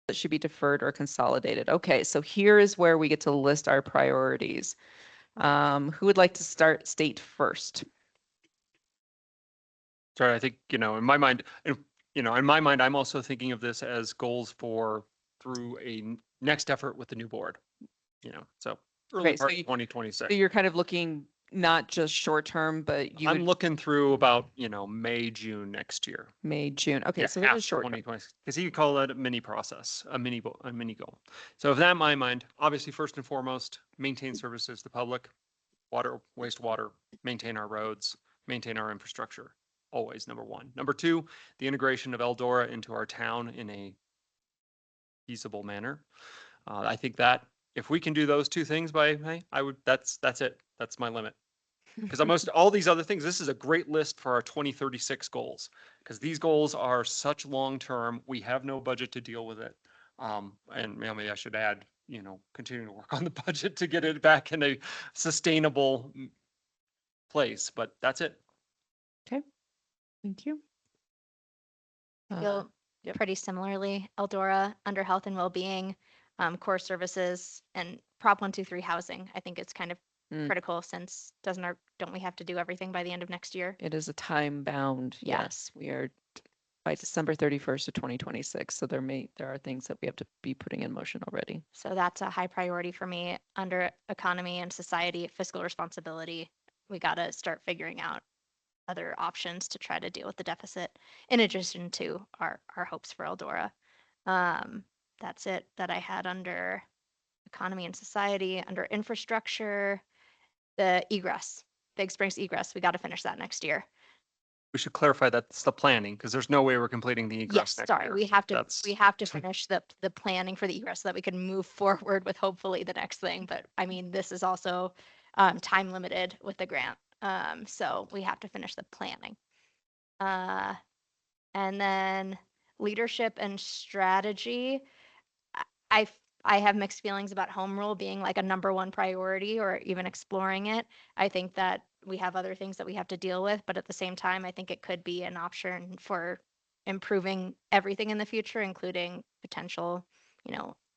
that should be deferred or consolidated. Okay, so here is where we get to list our priorities. Who would like to state first? Sorry, I think, in my mind, I'm also thinking of this as goals for through a next effort with the new board, so early Okay, so part of 2026. So you're kind of looking not just short term, but you I'm would looking through about, May, June next year. May, June. Okay, Yeah, so it half is short term. 2026, because you could call that a mini process, a mini goal. So with that in my mind, obviously, first and foremost, maintain services to the public, water, wastewater, maintain our roads, maintain our infrastructure. Always number one. Number two, the integration of Eldora into our town in a feasible manner. I think that if we can do those two things by May, that's it. That's my limit. Because almost all these other things, this is a great list for our 2036 goals. Because these goals are such long-term, we have no budget to deal with it. And maybe I should add, continuing to work on the budget to get it back in a sustainable place, but that's it. Okay, thank you. Feel Yep. pretty similarly. Eldora under health and well-being, core services, and Prop 123 housing. I think it's kind of critical since don't we have to do everything by the end of next year? It is a time bound. Yeah. Yes, we are by December 31st of 2026. So there are things that we have to be putting in motion already. So that's a high priority for me under economy and society, fiscal responsibility. We got to start figuring out other options to try to deal with the deficit in addition to our hopes for Eldora. That's it that I had under economy and society. Under infrastructure, the egress, Big Springs egress, we got to finish that next year. We should clarify that's the planning, because there's no way we're completing the egress Yes, next sorry, year. we have to finish the planning for the egress so that we can move forward with hopefully the next thing. But I mean, this is also time limited with the grant. So we have to finish the planning. And then leadership and strategy. I have mixed feelings about home rule being like a number one priority or even exploring it. I think that we have other things that we have to deal with, but at the same time, I think it could be an option for improving everything in the future, including potential,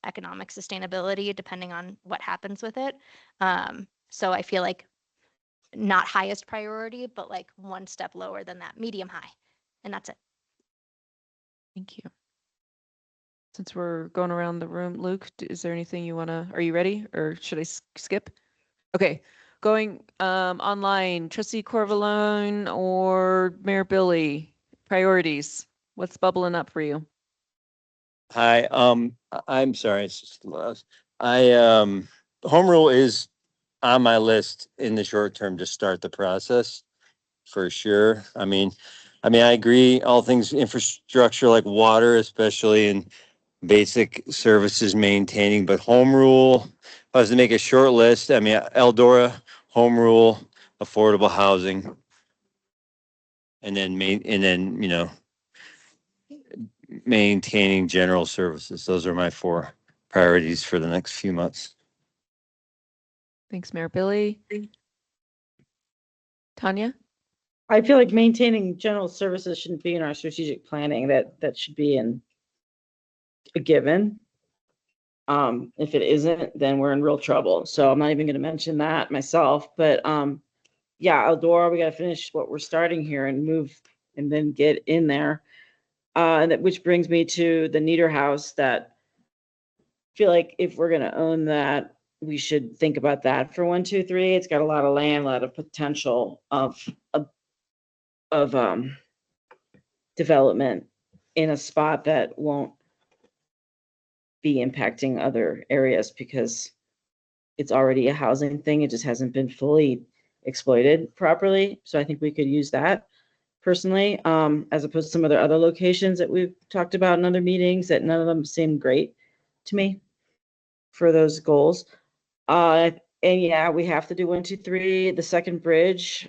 economic sustainability, depending on what happens with it. So I feel like not highest priority, but like one step lower than that, medium high. And that's it. Thank you. Since we're going around the room, Luke, is there anything you are you ready or should I skip? Okay, going online, Trustee Corvalone or Mayor Billy, priorities. What's bubbling up for you? Hi, I'm sorry, it's just lost. Home rule is on my list in the short term to start the process for sure. I mean, I agree, all things infrastructure like water, especially in basic services maintaining, but home rule, if I was to make a short list, Eldora, home rule, affordable housing, and then maintaining general services. Those are my 4 priorities for the next few months. Thanks, Mayor Billy. Tanya? I feel like maintaining general services shouldn't be in our strategic planning. That should be in a given. If it isn't, then we're in real trouble. So I'm not even going to mention that myself. But yeah, Eldora, we got to finish what we're starting here and move and then get in there. And which brings me to the Nieder House. That I feel like if we're going to own that, we should think about that for 1, 2, 3. It's got a lot of land, a lot of potential of development in a spot that won't be impacting other areas because it's already a housing thing. It just hasn't been fully exploited properly. So I think we could use that personally, as opposed to some of the other locations that we've talked about in other meetings that none of them seem great to me for those goals. And yeah, we have to do 1, 2, 3. The second bridge,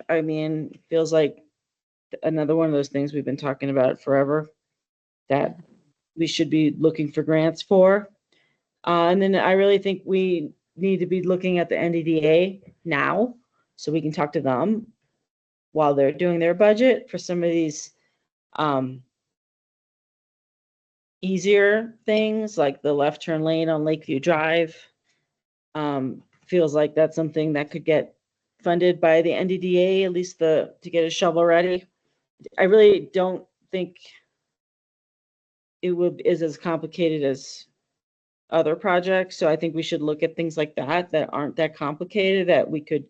feels like another one of those things we've been talking about forever that we should be looking for grants for. And then I really think we need to be looking at the NDDA now so we can talk to them while they're doing their budget for some of these easier things like the left turn lane on Lakeview Drive. Feels like that's something that could get funded by the NDDA, at least to get a shovel ready. I really don't think it is as complicated as other projects. So I think we should look at things like that aren't that complicated, that we could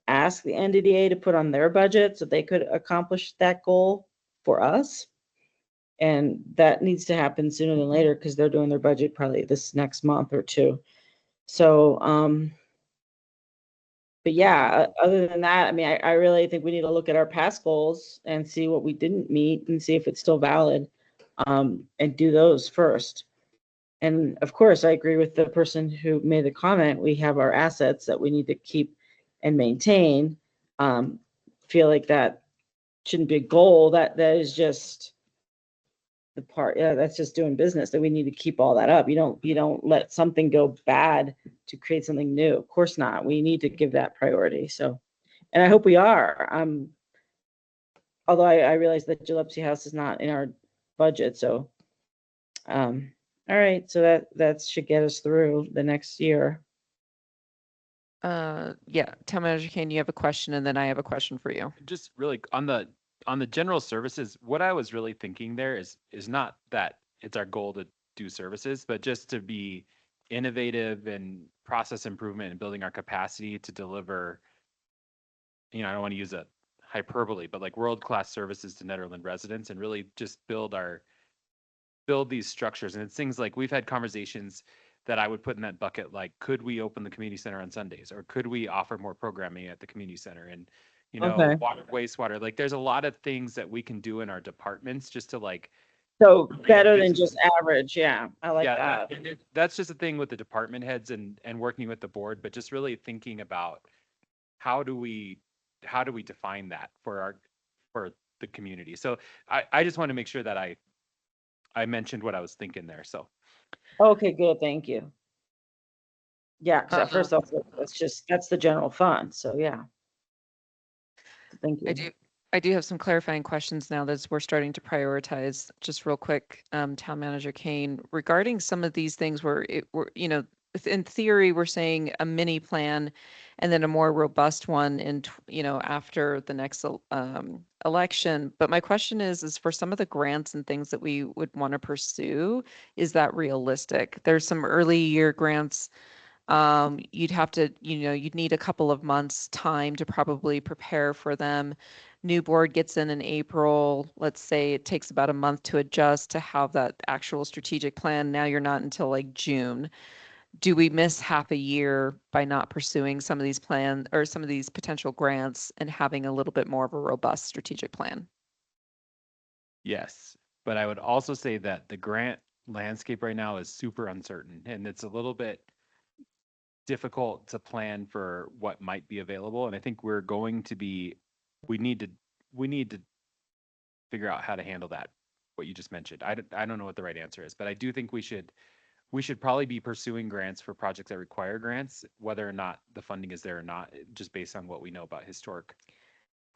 ask the NDDA to put on their budget so they could accomplish that goal for us. And that needs to happen sooner than later because they're doing their budget probably this next month or two. So, but yeah, other than that, I mean, I really think we need to look at our past goals and see what we didn't meet and see if it's still valid, and do those first. And of course, I agree with the person who made the comment. We have our assets that we need to keep and maintain. Feel like that shouldn't be a goal. That is just the part. Yeah, that's just doing business. That we need to keep all that up. You don't let something go bad to create something new. Of course not. We need to give that priority. So, and I hope we are. Although I realize that Gillespie House is not in our budget. So, all right. So that should get us through the next year. Yeah, Town Manager Kane, you have a question, and then I have a question for you. Just really on the general services, what I was really thinking there is not that it's our goal to do services, but just to be innovative and process improvement and building our capacity to deliver, I don't want to use a hyperbole, but like world-class services to Netherland residents and really just build these structures. And it's things like we've had conversations that I would put in that bucket, like, could we open the community center on Sundays, or could we offer more programming at the community center? And Okay. water, wastewater, like there's a lot of things that we can do in our departments just to like, So better than business. just average. Yeah, I like that. and that's just a thing with the department heads and working with the board, but just really thinking about how do we define that for the community. So I just want to make sure that I mentioned what I was thinking there. So Okay, good. Thank you. Yeah, because at first I was like, that's the general fund. So yeah. Thank you. I do have some clarifying questions now that we're starting to prioritize. Just real quick, Town Manager Kane, regarding some of these things where in theory, we're saying a mini plan and then a more robust one after the next election. But my question is for some of the grants and things that we would want to pursue, is that realistic? There's some early year grants. You'd have to, you'd need a couple of months time to probably prepare for them. New board gets in April. Let's say it takes about a month to adjust to have that actual strategic plan. Now you're not until like June. Do we miss half a year by not pursuing some of these plans or some of these potential grants and having a little bit more of a robust strategic plan? yes, but I would also say that the grant landscape right now is super uncertain, and it's a little bit difficult to plan for what might be available. And I think we need to figure out how to handle that. What you just mentioned, I don't know what the right answer is, but I do think we should probably be pursuing grants for projects that require grants, whether or not the funding is there or not, just based on what we know about historic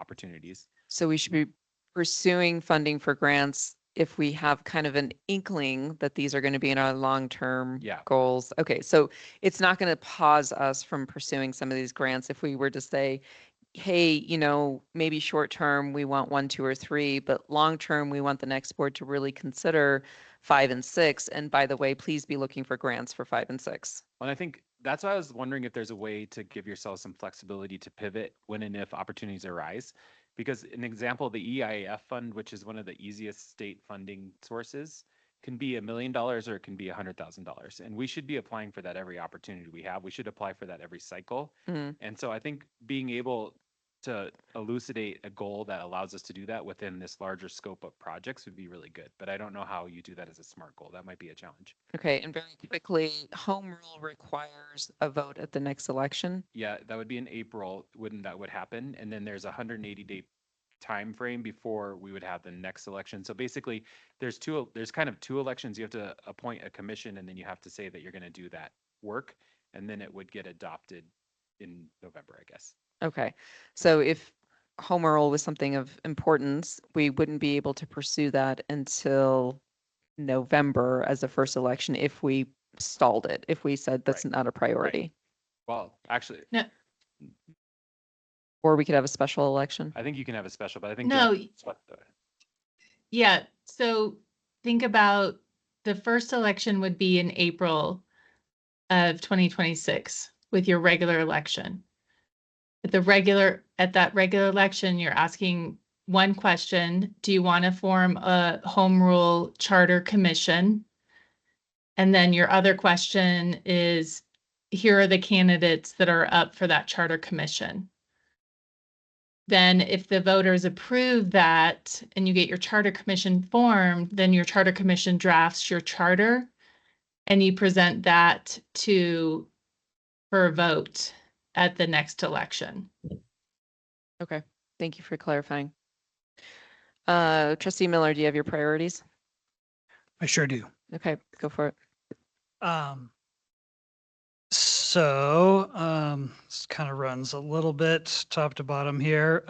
opportunities. So we should be pursuing funding for grants if we have kind of an inkling that these are going to be in our long-term goals. Okay, so it's not going to pause us from pursuing some of these grants if we were to say, hey, maybe short term we want 1, 2, or 3, but long term we want the next board to really consider 5 and 6. And by the way, please be looking for grants for 5 and 6. Well, I think that's why I was wondering if there's a way to give yourself some flexibility to pivot when and if opportunities arise. Because an example, the EIF fund, which is one of the easiest state funding sources, can be $1 million or it can be $100,000. And we should be applying for that every opportunity we have. We should apply for that every cycle. And so I think being able to elucidate a goal that allows us to do that within this larger scope of projects would be really good. But I don't know how you do that as a SMART goal. That might be a challenge. Okay, and very quickly, home rule requires a vote at the next election. Yeah, that would be in April when that would happen. And then there's a 180-day time frame before we would have the next election. So basically, there's kind of 2 elections. You have to appoint a commission, and then you have to say that you're going to do that work, and then it would get adopted in November, I guess. Okay, so if home rule was something of importance, we wouldn't be able to pursue that until November as the first election if we stalled it, if we said that's Right. not a priority. Well, actually, No, Or we could have a special election. I think you can have a special, but I think. No, What yeah. So think about the first election would be in April of 2026 with your regular election. At that regular election, you're asking one question: do you want to form a home rule charter commission? And then your other question is, here are the candidates that are up for that charter commission. Then if the voters approve that and you get your charter commission formed, then your charter commission drafts your charter and you present that for a vote at the next election. Okay, thank you for clarifying. Trustee Miller, do you have your priorities? I sure do. Okay, go for it. This kind of runs a little bit top to bottom here.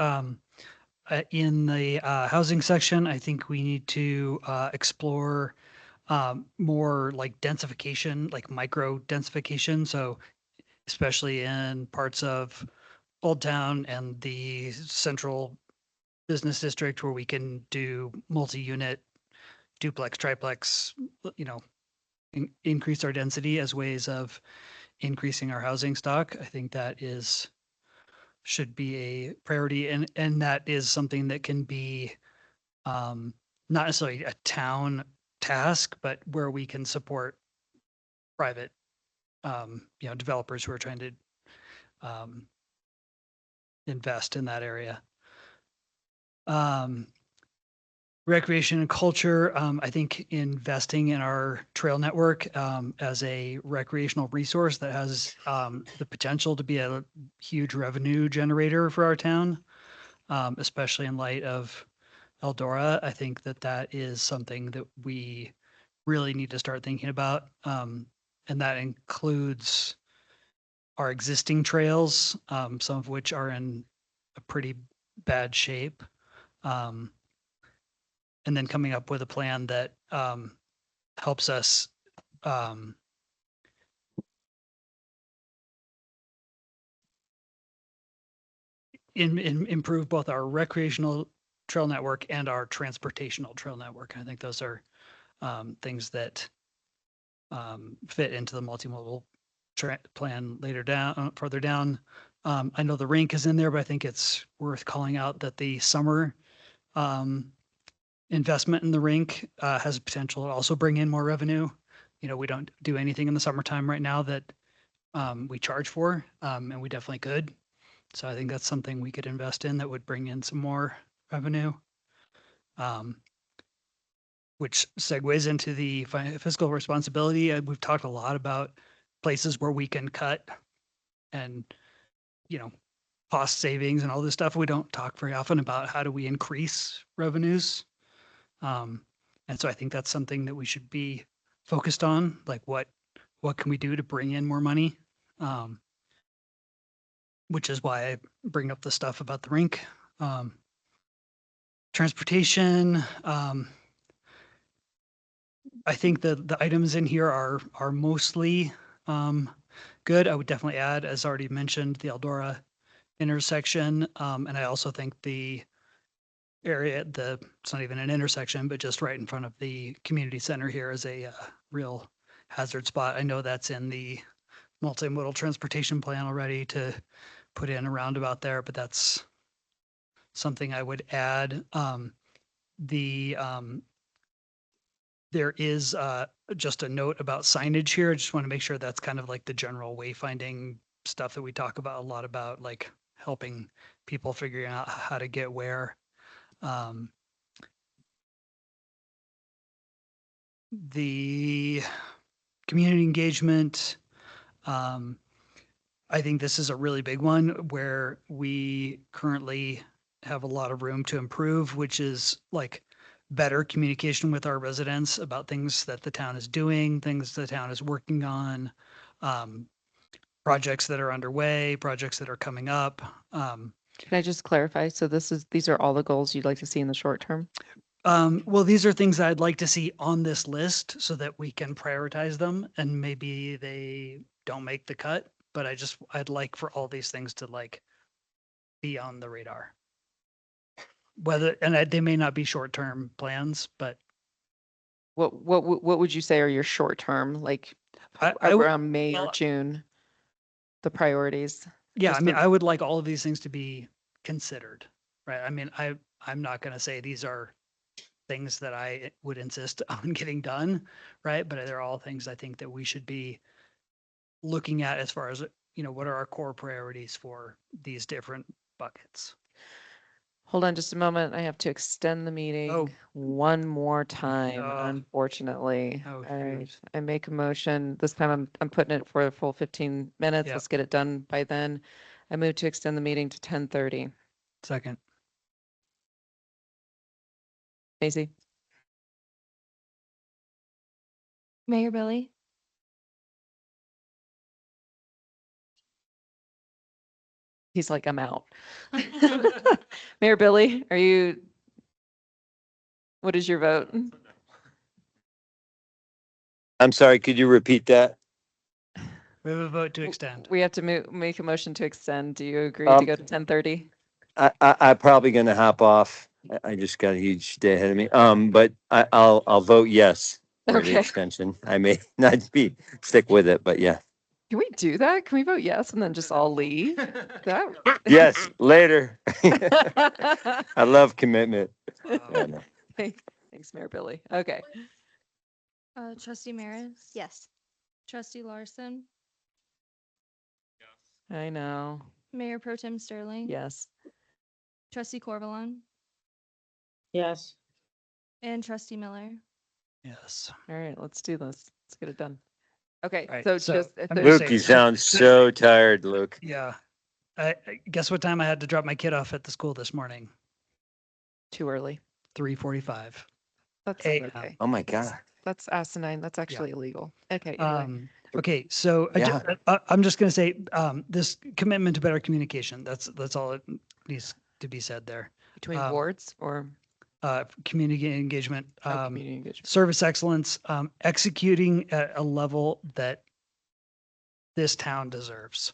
In the housing section, I think we need to explore more like densification, like micro densification. So especially in parts of Old Town and the central business district where we can do multi-unit duplex, triplex, increase our density as ways of increasing our housing stock. I think that should be a priority, and that is something that can be not necessarily a town task, but where we can support private developers who are trying to invest in that area. Recreation and culture, I think investing in our trail network as a recreational resource that has the potential to be a huge revenue generator for our town, especially in light of Eldora. I think that is something that we really need to start thinking about. And that includes our existing trails, some of which are in a pretty bad shape. And then coming up with a plan that helps us improve both our recreational trail network and our transportational trail network. I think those are things that fit into the multimodal plan further down. I know the rink is in there, but I think it's worth calling out that the summer investment in the rink has potential to also bring in more revenue. We don't do anything in the summertime right now that we charge for, and we definitely could. So I think that's something we could invest in that would bring in some more revenue, which segues into the fiscal responsibility. We've talked a lot about places where we can cut and, cost savings and all this stuff. We don't talk very often about how do we increase revenues. And so I think that's something that we should be focused on, like what can we do to bring in more money? Which is why I bring up the stuff about the rink. Transportation, I think the items in here are mostly good. I would definitely add, as already mentioned, the Eldora intersection. And I also think the area, it's not even an intersection, but just right in front of the community center here is a real hazard spot. I know that's in the multimodal transportation plan already to put in a roundabout there, but that's something I would add. There is just a note about signage here. I just want to make sure that's kind of like the general wayfinding stuff that we talk about a lot about, like helping people figuring out how to get where. The community engagement, I think this is a really big one where we currently have a lot of room to improve, which is like better communication with our residents about things that the town is doing, things the town is working on, projects that are underway, projects that are coming up. Can I just clarify? So these are all the goals you'd like to see in the short term? Well, these are things I'd like to see on this list so that we can prioritize them, and maybe they don't make the cut, but I'd like for all these things to like be on the radar. They may not be short-term plans, but What would you say are your short term, like I would, around May or well, June? The priorities. yeah, I just mean, for- I would like all of these things to be considered, right? I mean, I'm not going to say these are things that I would insist on getting done, right? But they're all things I think that we should be looking at as far as, what are our core priorities for these different buckets? Hold on just a moment. I have to extend the meeting Oh. one more time, Oh. unfortunately. Oh, All right, shoot. I make a motion. This time I'm putting it for a full 15 minutes. Yep. Let's get it done by then. I move to extend the meeting to 10:30. Second. Maisie? Mayor Billy? He's like, I'm out. Mayor Billy, what is your vote? I'm sorry, could you repeat that? We have a vote to extend. We have to make a motion to extend. Do you agree to go to 10:30? I'm probably gonna hop off. I just got a huge day ahead of me. But I'll vote yes for the Okay. extension. I may not stick with it, but yeah. Can we do that? Can we vote yes and then just all leave? That. Yes, later. I love commitment. Yeah, no. Thanks, Mayor Billy. Okay. Trustee Maris, Yes. Trustee Larson, I know. Mayor Pro Tem Sterling. Yes. Trustee Corvalon Yes. and Trustee Miller. Yes. All right, let's do this. Let's get it done. Okay, Right, so so just I'm so- gonna Luke, say- you sound so tired, Luke. Yeah. Guess what time I had to drop my kid off at the school this morning? too early. 3:45. That's Hey, okay. Oh my God. That's asinine. That's actually illegal. Okay. Anyway. Okay, so I'm just gonna say, this commitment to better communication, that's all it needs to be said there. Between boards or Community engagement, community engagement. service excellence, executing at a level that this town deserves.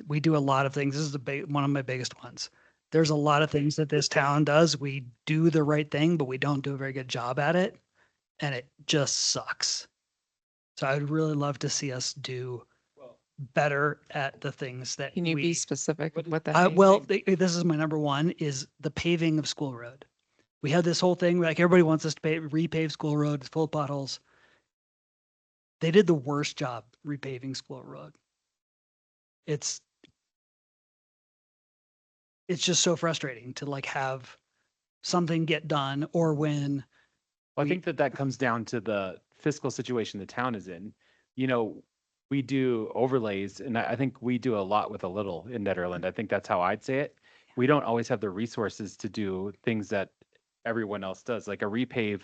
We do a lot of things. This is one of my biggest ones. There's a lot of things that this town does. We do the right thing, but we don't do a very good job at it. And it just sucks. So I'd really love to see us do better at the things that Can you be we, specific with what that means? well, this is my number one, is the paving of School Road. We had this whole thing, like everybody wants us to repave School Road, it's full of potholes. They did the worst job repaving School Road. It's just so frustrating to like have something get done, or when Well, I think that comes down to the fiscal situation the town is in. We do overlays, and I think we do a lot with a little in Netherland. I think that's how I'd say it. We don't always have the resources to do things that everyone else does. Like a repave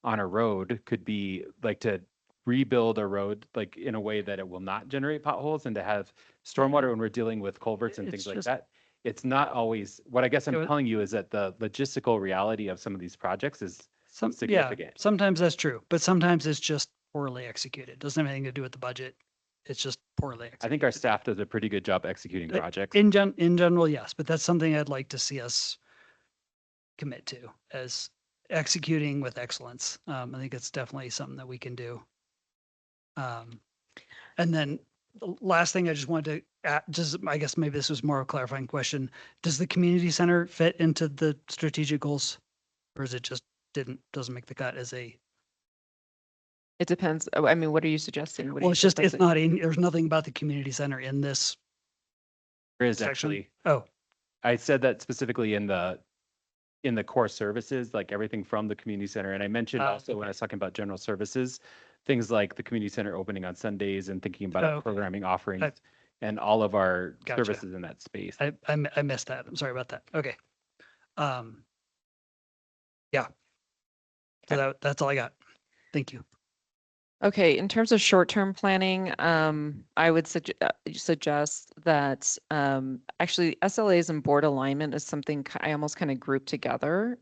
on a road could be like to rebuild a road like in a way that it will not generate potholes, and to have stormwater when we're dealing with culverts and It's things like just- that. It's not always, what I guess I'm It was- telling you is that the logistical reality of some of these projects is significant. Sometimes that's true, but sometimes it's just poorly executed. Doesn't have anything to do with the budget. It's just poorly I executed. think our staff does a pretty good job executing projects. In general, yes, but that's something I'd like to see us commit to, as executing with excellence. I think it's definitely something that we can do. And then the last thing I just wanted to add, I guess maybe this was more of a clarifying question. Does the community center fit into the strategic goals? Or is it just doesn't make the cut as a, It depends. Oh, I mean, what are you suggesting? What are well, you it's just, it's suggesting? there's nothing about the community center in this There is section. actually, Oh, I said that specifically in the core services, like everything from the community center. And I mentioned also when I was talking about general services, things like the community center opening on Sundays and thinking about Oh, programming offerings and all of our Gotcha. services in that space. I missed that. I'm sorry about that. Okay. Yeah. So that's all I got. Thank you. Okay, in terms of short-term planning, I would suggest that actually SLAs and board alignment is something I almost kind of group together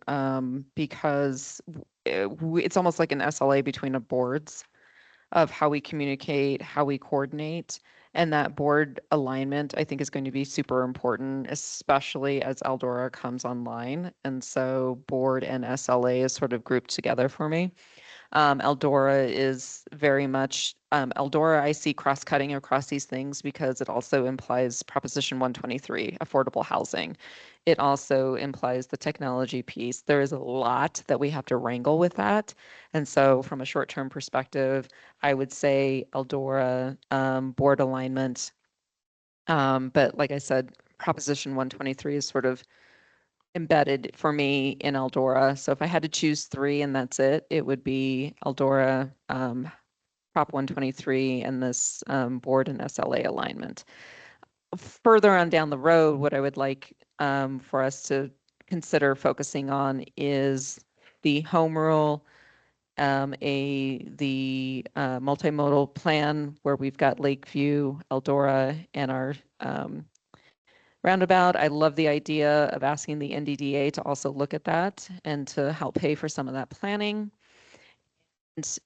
because it's almost like an SLA between the boards of how we communicate, how we coordinate, and that board alignment I think is going to be super important, especially as Eldora comes online. And so board and SLA is sort of grouped together for me. Eldora is very much, Eldora, I see cross-cutting across these things because it also implies Proposition 123, affordable housing. It also implies the technology piece. There is a lot that we have to wrangle with that. And so from a short-term perspective, I would say Eldora, board alignment. But like I said, Proposition 123 is sort of embedded for me in Eldora. So if I had to choose three and that's it, it would be Eldora, Prop 123, and this board and SLA alignment. Further on down the road, what I would like for us to consider focusing on is the home rule, the multimodal plan where we've got Lakeview, Eldora, and our roundabout. I love the idea of asking the NDDA to also look at that and to help pay for some of that planning.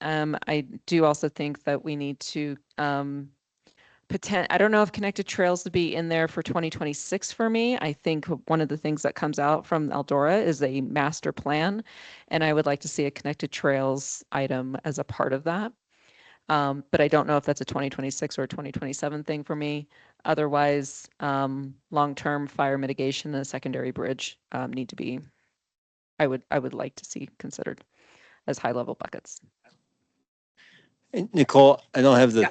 And I do also think that we need to I don't know if connected trails would be in there for 2026 for me. I think one of the things that comes out from Eldora is a master plan, and I would like to see a connected trails item as a part of that. But I don't know if that's a 2026 or a 2027 thing for me. Otherwise, long-term fire mitigation and a secondary bridge need to be, I would like to see considered as high-level buckets. And Nicole, I don't have the,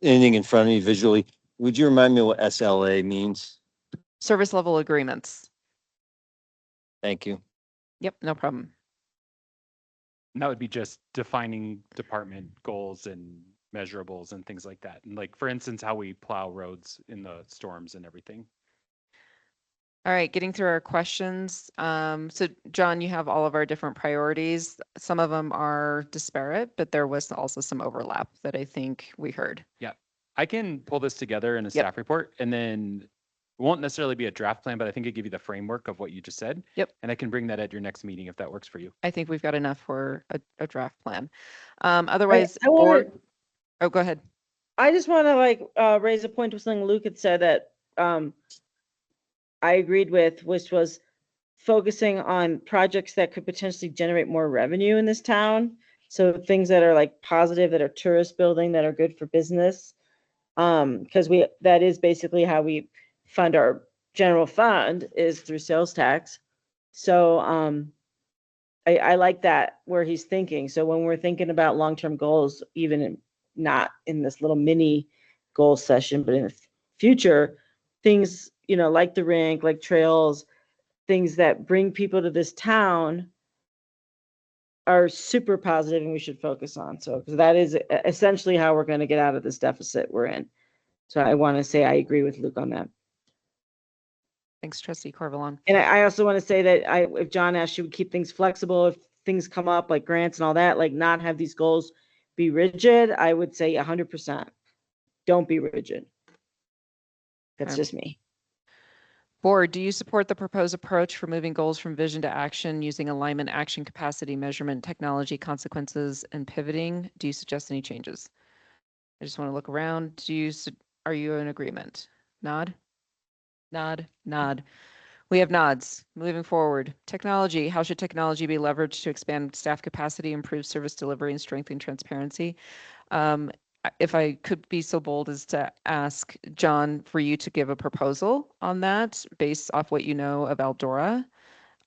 anything in front of me visually. Would you remind me what SLA means? Service level agreements. Thank you. Yep, no problem. And that would be just defining department goals and measurables and things like that. And like, for instance, how we plow roads in the storms and everything. All right, getting through our questions. So John, you have all of our different priorities. Some of them are disparate, but there was also some overlap that I think we heard. Yeah, I can pull this together in a Yep. staff report, and then it won't necessarily be a draft plan, but I think it give you the framework of what you just said. Yep. And I can bring that at your next meeting if that works for you. I think we've got enough for a draft plan. Otherwise, I wanna- board. Oh, go ahead. I just want to raise a point with something Luke had said that I agreed with, which was focusing on projects that could potentially generate more revenue in this town. So things that are like positive, that are tourist building, that are good for business. Because that is basically how we fund our general fund, is through sales tax. So I like that where he's thinking. So when we're thinking about long-term goals, not in this little mini goal session, but in the future, things, like the rink, like trails, things that bring people to this town are super positive and we should focus on. So, because that is essentially how we're going to get out of this deficit we're in. So I want to say I agree with Luke on that. Thanks, Trustee Corvalon. And I also want to say that if John asked, you would keep things flexible if things come up like grants and all that, like not have these goals be rigid. I would say 100%. Don't be rigid. That's just me. Board, do you support the proposed approach for moving goals from vision to action using alignment, action, capacity, measurement, technology, consequences, and pivoting? Do you suggest any changes? I just want to look around. Are you in agreement? Nod? Nod, nod. We have nods. Moving forward. Technology. How should technology be leveraged to expand staff capacity, improve service delivery, and strengthen transparency? If I could be so bold as to ask John for you to give a proposal on that based off what you know of Eldora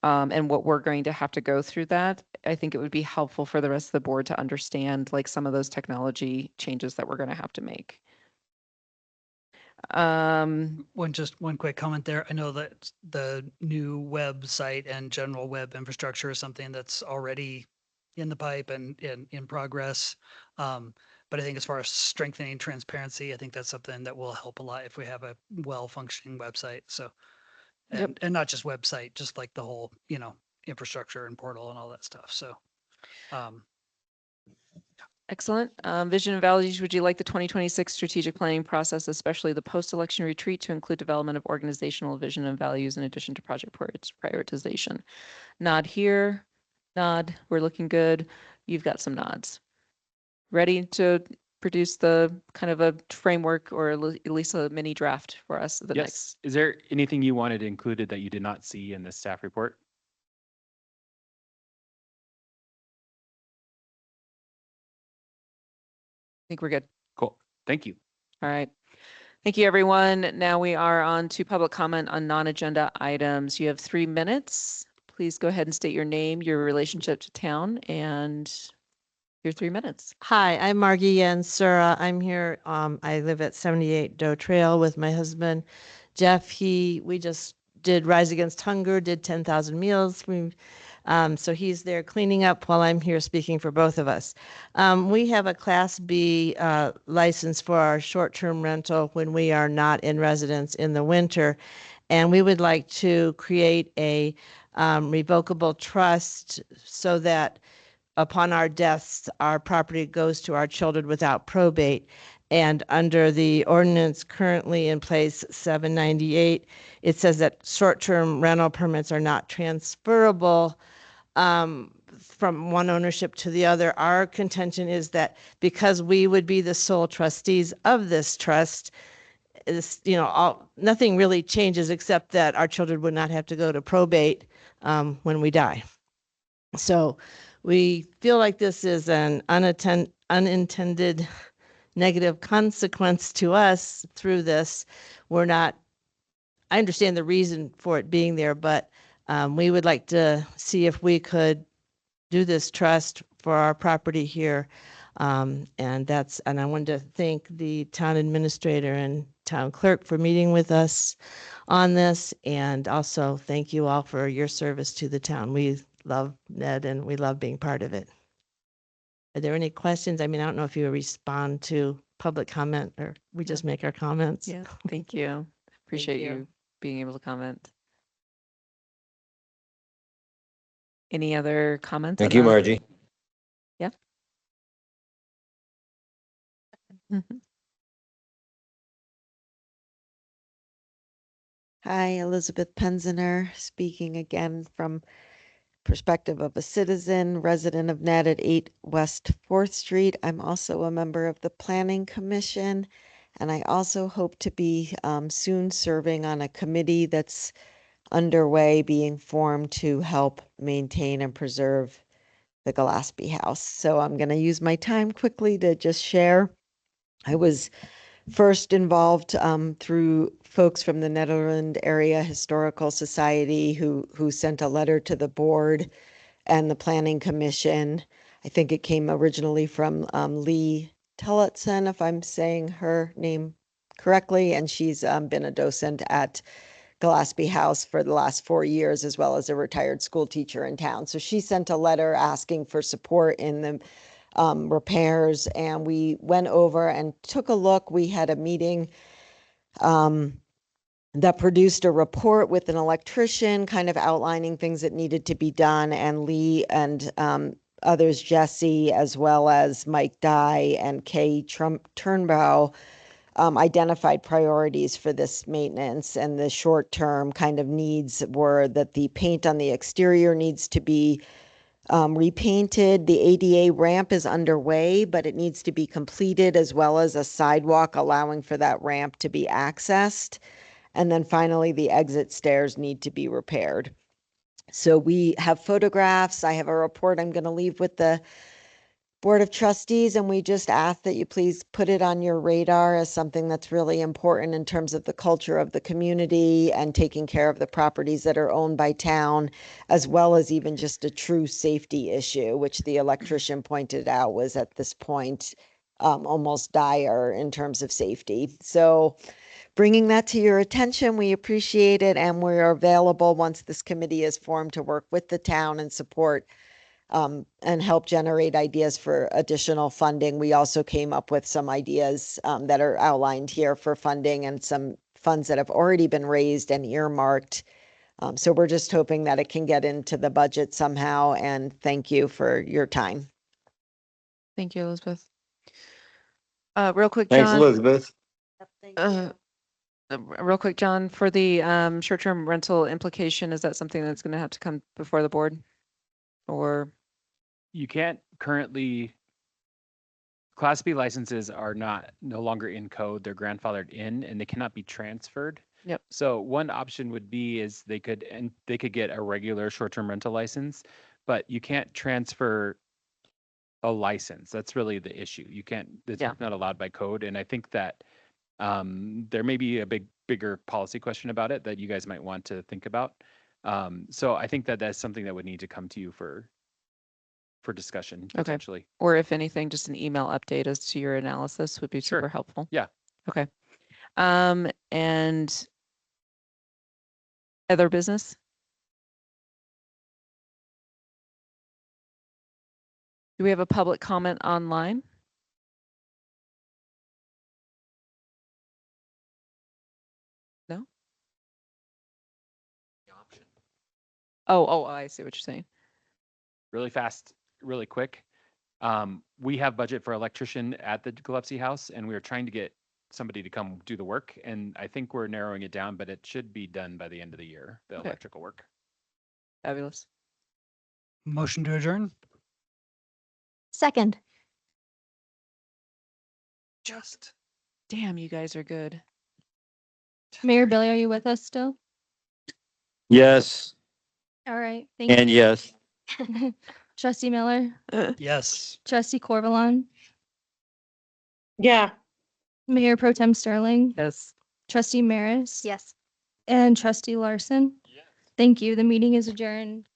and what we're going to have to go through that, I think it would be helpful for the rest of the board to understand like some of those technology changes that we're going to have to make. One quick comment there. I know that the new website and general web infrastructure is something that's already in the pipe and in progress. But I think as far as strengthening transparency, I think that's something that will help a lot if we have a well-functioning website. So, and not just website, just like the whole, infrastructure and portal and all that stuff. So Um, Excellent. Vision and values, would you like the 2026 strategic planning process, especially the post-election retreat, to include development of organizational vision and values in addition to project prioritization? Nod here, nod, we're looking good. You've got some nods. Ready to produce the kind of a framework or at least a mini draft for us the next? Yes. Is there anything you wanted included that you did not see in the staff report? I think we're good. Cool. Thank you. All right. Thank you, everyone. Now we are on to public comment on non-agenda items. You have 3 minutes. Please go ahead and state your name, your relationship to town, and your 3 minutes. Hi, I'm Margie Yansura. I'm here. I live at 78 Doe Trail with my husband, Jeff. We just did Rise Against Hunger, did 10,000 meals. So he's there cleaning up while I'm here speaking for both of us. We have a Class B license for our short-term rental when we are not in residence in the winter. And we would like to create a revocable trust so that upon our deaths, our property goes to our children without probate. And under the ordinance currently in place, 798, it says that short-term rental permits are not transferable from one ownership to the other. Our contention is that because we would be the sole trustees of this trust, nothing really changes except that our children would not have to go to probate when we die. So we feel like this is an unintended negative consequence to us through this. I understand the reason for it being there, but we would like to see if we could do this trust for our property here. And I wanted to thank the town administrator and town clerk for meeting with us on this. And also thank you all for your service to the town. We love Ned and we love being part of it. Are there any questions? I mean, I don't know if you respond to public comment or we just make our comments. Yeah, thank you. Appreciate you. you being able to comment. Any other comments? Thank you, Margie. Yeah. Mhm. Hi, Elizabeth Penzener, speaking again from perspective of a citizen, resident of Ned at 8 West 4th Street. I'm also a member of the Planning Commission, and I also hope to be soon serving on a committee that's underway being formed to help maintain and preserve the Gillespie House. So I'm going to use my time quickly to just share. I was first involved through folks from the Netherland Area Historical Society who sent a letter to the board and the Planning Commission. I think it came originally from Lee Tillotson, if I'm saying her name correctly, and she's been a docent at Gillespie House for the last 4 years, as well as a retired school teacher in town. So she sent a letter asking for support in the repairs, and we went over and took a look. We had a meeting that produced a report with an electrician kind of outlining things that needed to be done, and Lee and others, Jesse, as well as Mike Dye and Kay Turnbow, identified priorities for this maintenance. And the short-term kind of needs were that the paint on the exterior needs to be repainted. The ADA ramp is underway, but it needs to be completed, as well as a sidewalk allowing for that ramp to be accessed. And then finally, the exit stairs need to be repaired. So we have photographs. I have a report I'm going to leave with the Board of Trustees, and we just ask that you please put it on your radar as something that's really important in terms of the culture of the community and taking care of the properties that are owned by town, as well as even just a true safety issue, which the electrician pointed out was at this point almost dire in terms of safety. So bringing that to your attention, we appreciate it, and we're available once this committee is formed to work with the town and support and help generate ideas for additional funding. We also came up with some ideas that are outlined here for funding and some funds that have already been raised and earmarked So we're just hoping that it can get into the budget somehow, and thank you for your time. Thank you, Elizabeth. Real quick, Thanks, John. Elizabeth. Real quick, John, for the short-term rental implication, is that something that's going to have to come before the board? Or, You can't currently, Class B licenses are no longer in code, they're grandfathered in and they cannot be transferred. Yep. So one option would be is they could get a regular short-term rental license, but you can't transfer a license. That's really the issue. You can't, it's Yeah. not allowed by code. And I think that there may be a bigger policy question about it that you guys might want to think about. So I think that that's something that would need to come to you for discussion potentially. or if anything, just an email update as to your analysis would be Sure. super helpful. Yeah. Okay. And other business? Do we have a public comment online? No? Oh, I see what you're saying. Really fast, really quick. We have budget for electrician at the Gillespie House, and we are trying to get somebody to come do the work. And I think we're narrowing it down, but it should be done by the end of the year, the Okay. electrical work. Fabulous. Motion to adjourn? Second. Just, damn, you guys are good. Mayor Billy, are you with us still? Yes, All right, thank and yes. you. Trustee Miller, Yes. Trustee Corvalon, Yeah. Mayor Pro Tem Sterling, Yes. Trustee Maris. Yes. And Trustee Larson. Thank you. The meeting is adjourned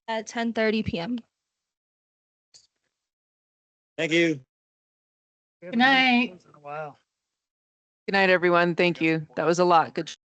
at 10:30 p.m. Thank you. Good night. Wow. Good night, everyone. Thank you. That was a lot. Good